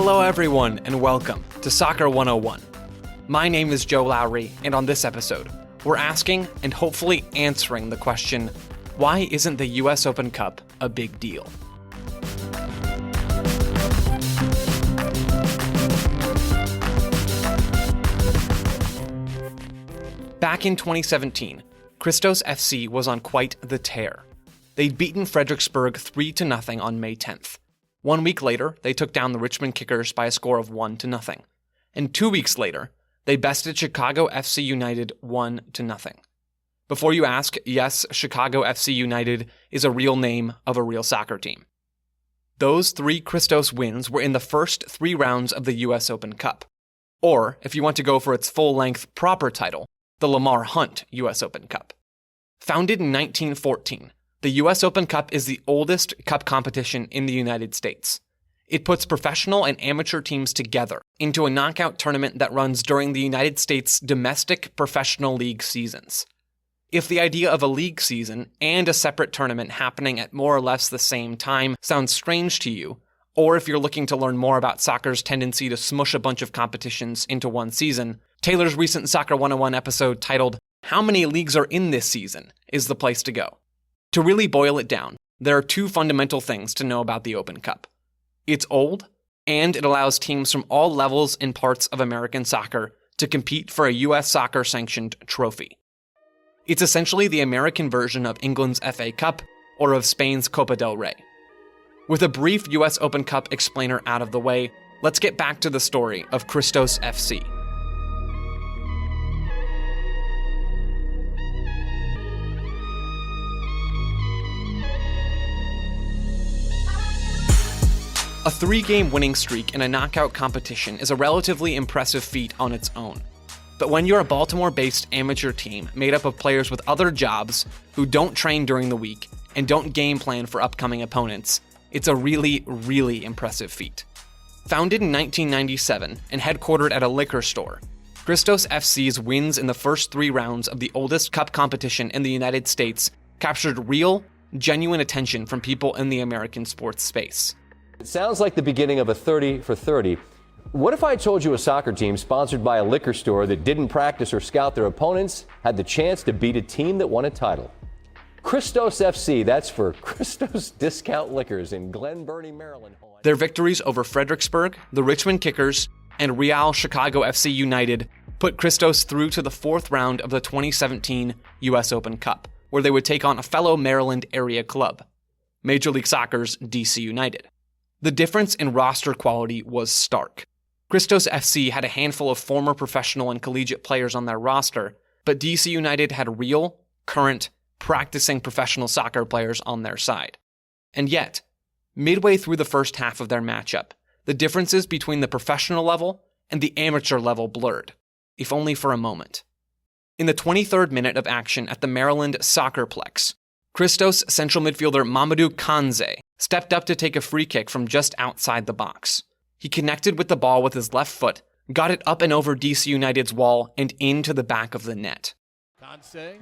Hello everyone, and welcome to Soccer 101. My name is Joe Lowery, and on this episode, we're asking and hopefully answering the question, why isn't the US Open Cup a big deal? Back in 2017, Christos FC was on quite the tear. They'd beaten Frederiksberg 3-0 on May 10th. 1 week later, they took down the Richmond Kickers by a score of 1-0. And 2 weeks later, they bested Chicago FC United 1-0. Before you ask, yes, Chicago FC United is a real name of a real soccer team. Those 3 Christos wins were in the first 3 rounds of the US Open Cup. Or, if you want to go for its full-length proper title, the Lamar Hunt US Open Cup. Founded in 1914, the US Open Cup is the oldest cup competition in the United States. It puts professional and amateur teams together into a knockout tournament that runs during the United States' domestic professional league seasons. If the idea of a league season and a separate tournament happening at more or less the same time sounds strange to you, or if you're looking to learn more about soccer's tendency to smush a bunch of competitions into one season, Taylor's recent Soccer 101 episode titled, How Many Leagues Are in This Season? Is the place to go. To really boil it down, there are 2 fundamental things to know about the Open Cup. It's old, and it allows teams from all levels and parts of American soccer to compete for a US soccer-sanctioned trophy. It's essentially the American version of England's FA Cup or of Spain's Copa del Rey. With a brief US Open Cup explainer out of the way, let's get back to the story of Christos FC. A 3-game winning streak in a knockout competition is a relatively impressive feat on its own. But when you're a Baltimore-based amateur team made up of players with other jobs who don't train during the week and don't game plan for upcoming opponents, it's a really, really impressive feat. Founded in 1997 and headquartered at a liquor store, Christos FC's wins in the first 3 rounds of the oldest cup competition in the United States captured real, genuine attention from people in the American sports space. It sounds like the beginning of a 30 for 30. What if I told you a soccer team sponsored by a liquor store that didn't practice or scout their opponents had the chance to beat a team that won a title? Christos FC, that's for Christos Discount Liquors in Glen Burnie, Maryland. Their victories over Frederiksberg, the Richmond Kickers, and Real Chicago FC United put Christos through to the 4th round of the 2017 US Open Cup, where they would take on a fellow Maryland area club, Major League Soccer's DC United. The difference in roster quality was stark. Christos FC had a handful of former professional and collegiate players on their roster, but DC United had real, current, practicing professional soccer players on their side. And yet, midway through the first half of their matchup, the differences between the professional level and the amateur level blurred, if only for a moment. In the 23rd minute of action at the Maryland Soccerplex, Christos central midfielder Mamadou Kanze stepped up to take a free kick from just outside the box. He connected with the ball with his left foot, got it up and over DC United's wall and into the back of the net. Kanze,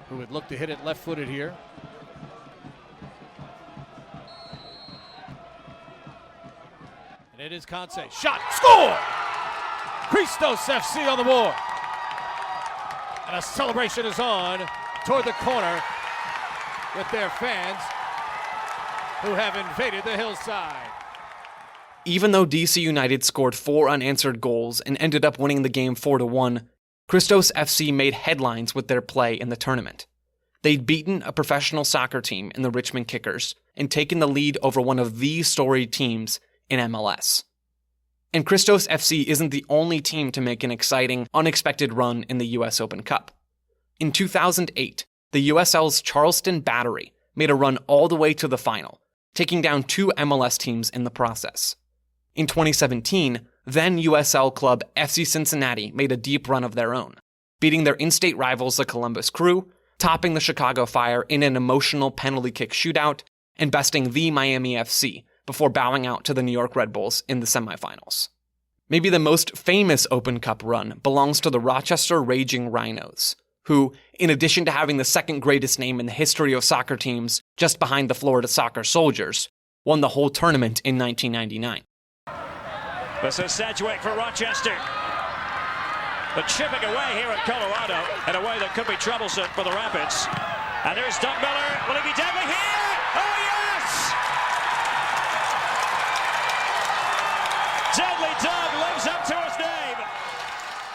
who would look to hit it left-footed here. And it is Kanze. Shot! Score! Christos FC on the board. And a celebration is on toward the corner with their fans who have invaded the hillside. Even though DC United scored 4 unanswered goals and ended up winning the game 4-1, Christos FC made headlines with their play in the tournament. They'd beaten a professional soccer team in the Richmond Kickers and taken the lead over one of the storied teams in MLS. And Christos FC isn't the only team to make an exciting, unexpected run in the US Open Cup. In 2008, the USL's Charleston Battery made a run all the way to the final, taking down 2 MLS teams in the process. In 2017, then USL club FC Cincinnati made a deep run of their own, beating their in-state rivals the Columbus Crew, topping the Chicago Fire in an emotional penalty kick shootout, and besting the Miami FC before bowing out to the New York Red Bulls in the semifinals. Maybe the most famous Open Cup run belongs to the Rochester Raging Rhinos, who, in addition to having the second greatest name in the history of soccer teams just behind the Florida Soccer Soldiers, won the whole tournament in 1999. This is Sedgwick for Rochester. But chipping away here at Colorado in a way that could be troublesome for the Rapids. And there's Doug Miller. Will he be deadly here? Oh, yes! Deadly Doug lives up to his name.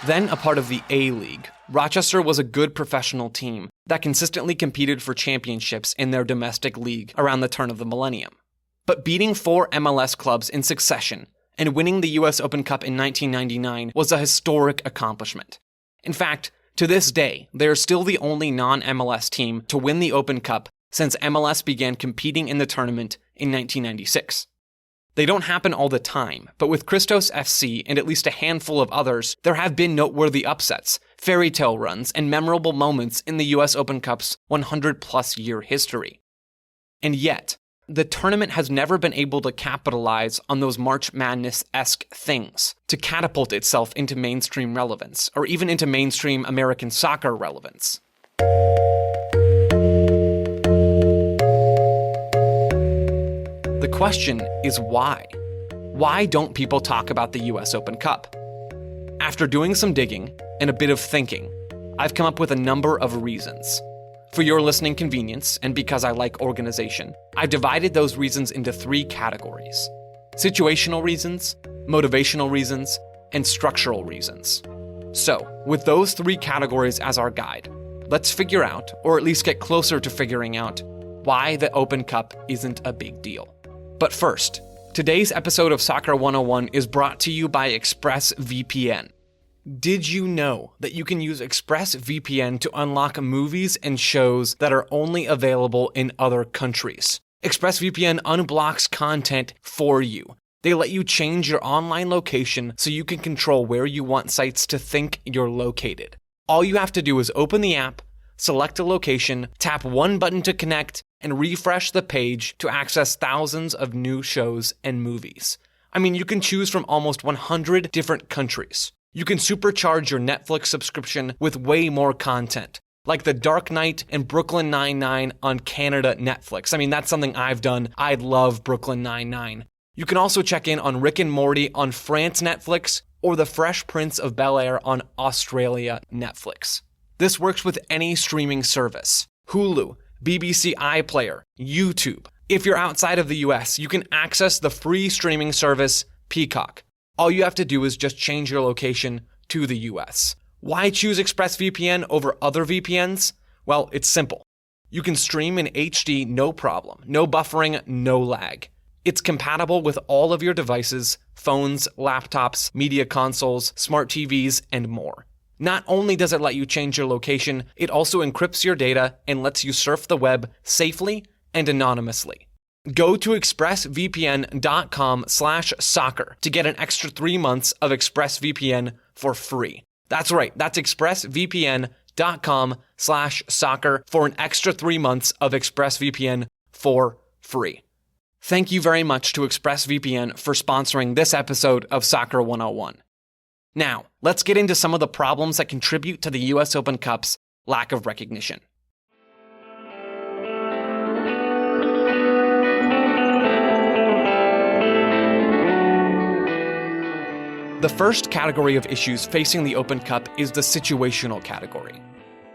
Then a part of the A-League, Rochester was a good professional team that consistently competed for championships in their domestic league around the turn of the millennium. But beating 4 MLS clubs in succession and winning the US Open Cup in 1999 was a historic accomplishment. In fact, to this day, they are still the only non-MLS team to win the Open Cup since MLS began competing in the tournament in 1996. They don't happen all the time, but with Christos FC and at least a handful of others, there have been noteworthy upsets, fairy tale runs, and memorable moments in the US Open Cup's 100-plus year history. And yet, the tournament has never been able to capitalize on those March Madness-esque things to catapult itself into mainstream relevance, or even into mainstream American soccer relevance. The question is why? Why don't people talk about the US Open Cup? After doing some digging and a bit of thinking, I've come up with a number of reasons. For your listening convenience, and because I like organization, I've divided those reasons into 3 categories: situational reasons, motivational reasons, and structural reasons. So, with those 3 categories as our guide, let's figure out, or at least get closer to figuring out, why the Open Cup isn't a big deal. But first, today's episode of Soccer 101 is brought to you by ExpressVPN. Did you know that you can use ExpressVPN to unlock movies and shows that are only available in other countries? ExpressVPN unblocks content for you. They let you change your online location so you can control where you want sites to think you're located. All you have to do is open the app, select a location, tap one button to connect, and refresh the page to access thousands of new shows and movies. I mean, you can choose from almost 100 different countries. You can supercharge your Netflix subscription with way more content, like The Dark Knight and Brooklyn Nine-Nine on Canada Netflix. I mean, that's something I've done. I love Brooklyn Nine-Nine. You can also check in on Rick and Morty on France Netflix or The Fresh Prince of Bel-Air on Australia Netflix. This works with any streaming service: Hulu, BBC iPlayer, YouTube. If you're outside of the US, you can access the free streaming service Peacock. All you have to do is just change your location to the US. Why choose ExpressVPN over other VPNs? Well, it's simple. You can stream in HD no problem, no buffering, no lag. It's compatible with all of your devices, phones, laptops, media consoles, smart TVs, and more. Not only does it let you change your location, it also encrypts your data and lets you surf the web safely and anonymously. Go to expressvpn.com/soccer to get an extra 3 months of ExpressVPN for free. That's right, that's expressvpn.com/soccer for an extra 3 months of ExpressVPN for free. Thank you very much to ExpressVPN for sponsoring this episode of Soccer 101. Now, let's get into some of the problems that contribute to the US Open Cup's lack of recognition. The first category of issues facing the Open Cup is the situational category.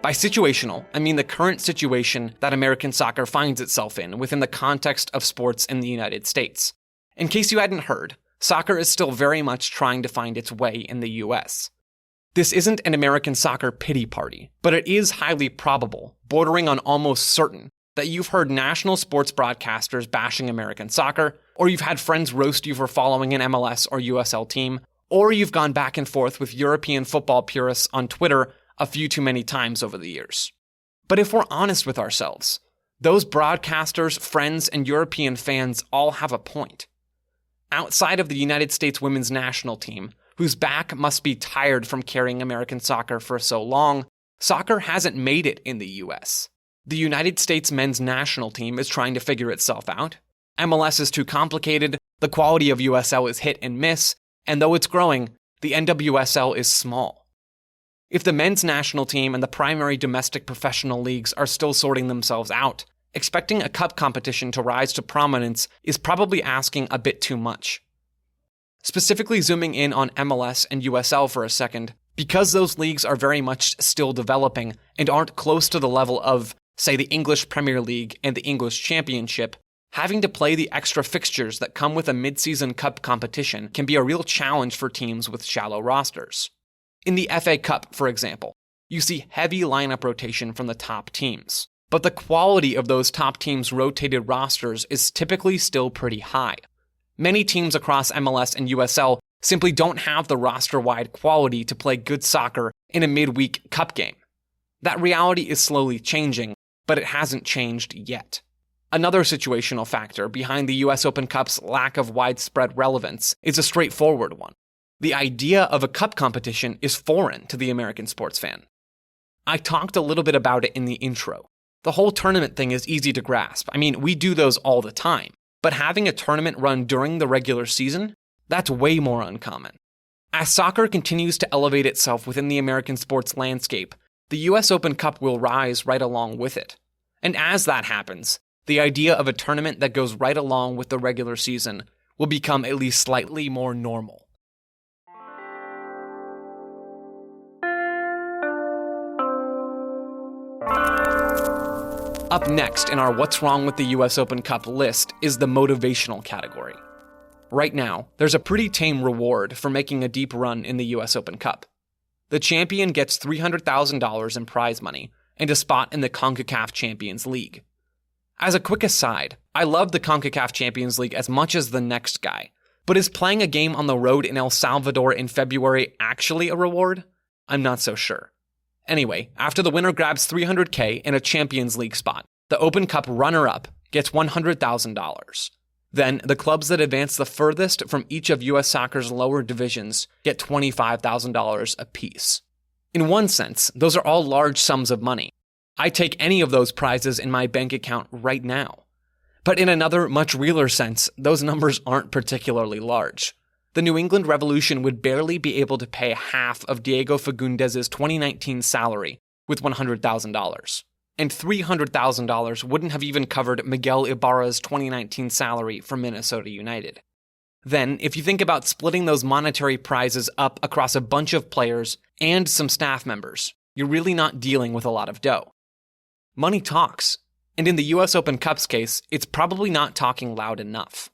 By situational, I mean the current situation that American soccer finds itself in within the context of sports in the United States. In case you hadn't heard, soccer is still very much trying to find its way in the US. This isn't an American soccer pity party, but it is highly probable, bordering on almost certain, that you've heard national sports broadcasters bashing American soccer, or you've had friends roast you for following an MLS or USL team, or you've gone back and forth with European football purists on Twitter a few too many times over the years. But if we're honest with ourselves, those broadcasters, friends, and European fans all have a point. Outside of the United States women's national team, whose back must be tired from carrying American soccer for so long, soccer hasn't made it in the US. The United States men's national team is trying to figure itself out. MLS is too complicated, the quality of USL is hit and miss, and though it's growing, the NWSL is small. If the men's national team and the primary domestic professional leagues are still sorting themselves out, expecting a cup competition to rise to prominence is probably asking a bit too much. Specifically zooming in on MLS and USL for a second, because those leagues are very much still developing and aren't close to the level of, say, the English Premier League and the English Championship, having to play the extra fixtures that come with a mid-season cup competition can be a real challenge for teams with shallow rosters. In the FA Cup, for example, you see heavy lineup rotation from the top teams, but the quality of those top teams' rotated rosters is typically still pretty high. Many teams across MLS and USL simply don't have the roster-wide quality to play good soccer in a midweek cup game. That reality is slowly changing, but it hasn't changed yet. Another situational factor behind the US Open Cup's lack of widespread relevance is a straightforward one. The idea of a cup competition is foreign to the American sports fan. I talked a little bit about it in the intro. The whole tournament thing is easy to grasp. I mean, we do those all the time. But having a tournament run during the regular season, that's way more uncommon. As soccer continues to elevate itself within the American sports landscape, the US Open Cup will rise right along with it. And as that happens, the idea of a tournament that goes right along with the regular season will become at least slightly more normal. Up next in our What's Wrong with the US Open Cup list is the motivational category. Right now, there's a pretty tame reward for making a deep run in the US Open Cup. The champion gets $300,000 in prize money and a spot in the CONCACAF Champions League. As a quick aside, I love the CONCACAF Champions League as much as the next guy, but is playing a game on the road in El Salvador in February actually a reward? I'm not so sure. Anyway, after the winner grabs $300K in a Champions League spot, the Open Cup runner-up gets $100,000. Then, the clubs that advance the furthest from each of US Soccer's lower divisions get $25,000 apiece. In one sense, those are all large sums of money. I take any of those prizes in my bank account right now. But in another, much realer sense, those numbers aren't particularly large. The New England Revolution would barely be able to pay half of Diego Fagundez's 2019 salary with $100,000. And $300,000 wouldn't have even covered Miguel Ibarra's 2019 salary for Minnesota United. Then, if you think about splitting those monetary prizes up across a bunch of players and some staff members, you're really not dealing with a lot of dough. Money talks, and in the US Open Cup's case, it's probably not talking loud enough.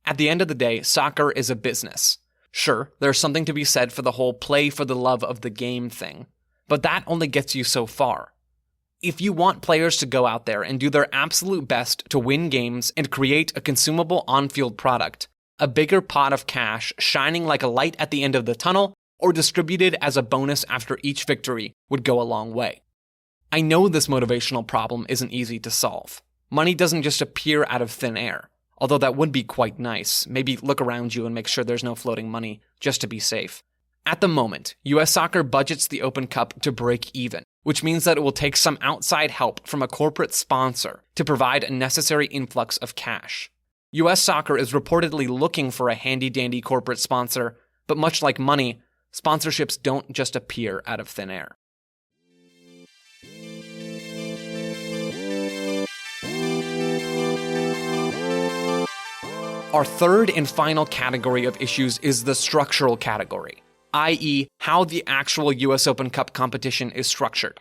At the end of the day, soccer is a business. Sure, there's something to be said for the whole play for the love of the game thing, but that only gets you so far. If you want players to go out there and do their absolute best to win games and create a consumable on-field product, a bigger pot of cash shining like a light at the end of the tunnel or distributed as a bonus after each victory would go a long way. I know this motivational problem isn't easy to solve. Money doesn't just appear out of thin air. Although that would be quite nice. Maybe look around you and make sure there's no floating money, just to be safe. At the moment, US Soccer budgets the Open Cup to break even, which means that it will take some outside help from a corporate sponsor to provide a necessary influx of cash. US Soccer is reportedly looking for a handy-dandy corporate sponsor, but much like money, sponsorships don't just appear out of thin air. Our third and final category of issues is the structural category, i.e., how the actual US Open Cup competition is structured.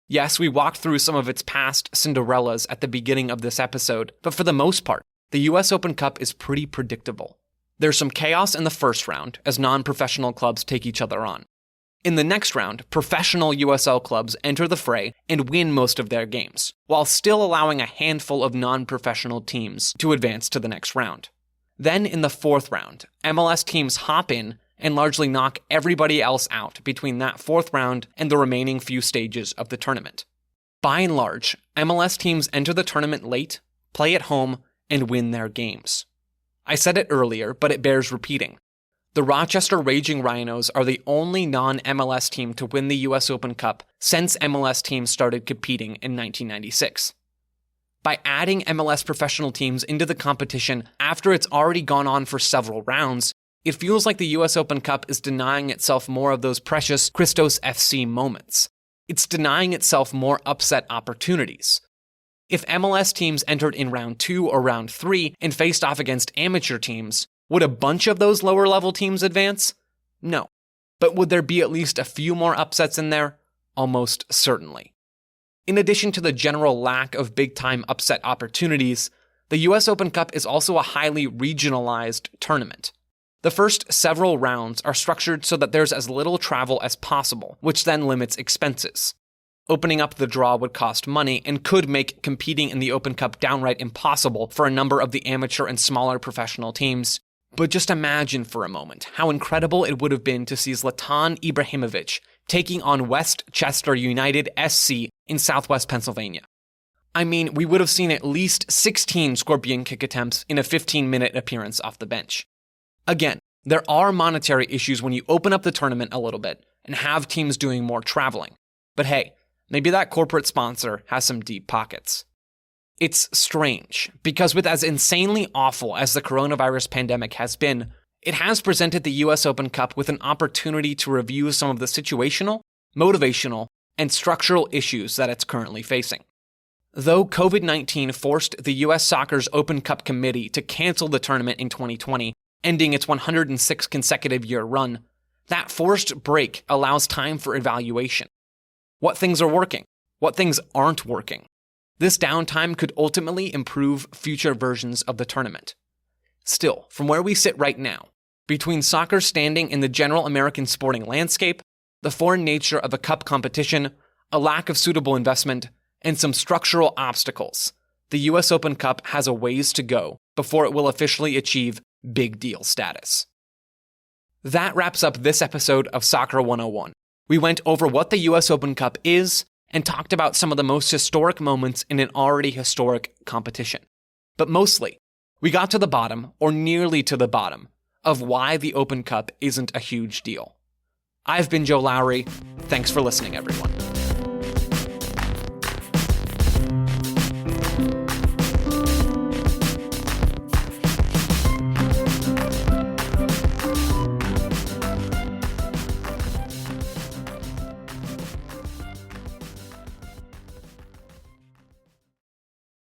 Yes, we walked through some of its past Cinderellas at the beginning of this episode, but for the most part, the US Open Cup is pretty predictable. There's some chaos in the first round, as non-professional clubs take each other on. In the next round, professional USL clubs enter the fray and win most of their games, while still allowing a handful of non-professional teams to advance to the next round. Then in the fourth round, MLS teams hop in and largely knock everybody else out between that fourth round and the remaining few stages of the tournament. By and large, MLS teams enter the tournament late, play at home, and win their games. I said it earlier, but it bears repeating. The Rochester Raging Rhinos are the only non-MLS team to win the US Open Cup since MLS teams started competing in 1996. By adding MLS professional teams into the competition after it's already gone on for several rounds, it feels like the US Open Cup is denying itself more of those precious Christos FC moments. It's denying itself more upset opportunities. If MLS teams entered in round 2 or round 3 and faced off against amateur teams, would a bunch of those lower level teams advance? No. But would there be at least a few more upsets in there? Almost certainly. In addition to the general lack of big-time upset opportunities, the US Open Cup is also a highly regionalized tournament. The first several rounds are structured so that there's as little travel as possible, which then limits expenses. Opening up the draw would cost money and could make competing in the Open Cup downright impossible for a number of the amateur and smaller professional teams. But just imagine for a moment how incredible it would have been to see Zlatan Ibrahimovic taking on Westchester United SC in southwest Pennsylvania. I mean, we would have seen at least 16 scorpion kick attempts in a 15-minute appearance off the bench. Again, there are monetary issues when you open up the tournament a little bit and have teams doing more traveling. But hey, maybe that corporate sponsor has some deep pockets. It's strange, because with as insanely awful as the coronavirus pandemic has been, it has presented the US Open Cup with an opportunity to review some of the situational, motivational, and structural issues that it's currently facing. Though COVID-19 forced the US Soccer's Open Cup committee to cancel the tournament in 2020, ending its 106 consecutive year run, that forced break allows time for evaluation. What things are working? What things aren't working? This downtime could ultimately improve future versions of the tournament. Still, from where we sit right now, between soccer standing in the general American sporting landscape, the foreign nature of a cup competition, a lack of suitable investment, and some structural obstacles, the US Open Cup has a ways to go before it will officially achieve big deal status. That wraps up this episode of Soccer 101. We went over what the US Open Cup is and talked about some of the most historic moments in an already historic competition. But mostly, we got to the bottom, or nearly to the bottom, of why the Open Cup isn't a huge deal. I've been Joe Lowery. Thanks for listening, everyone.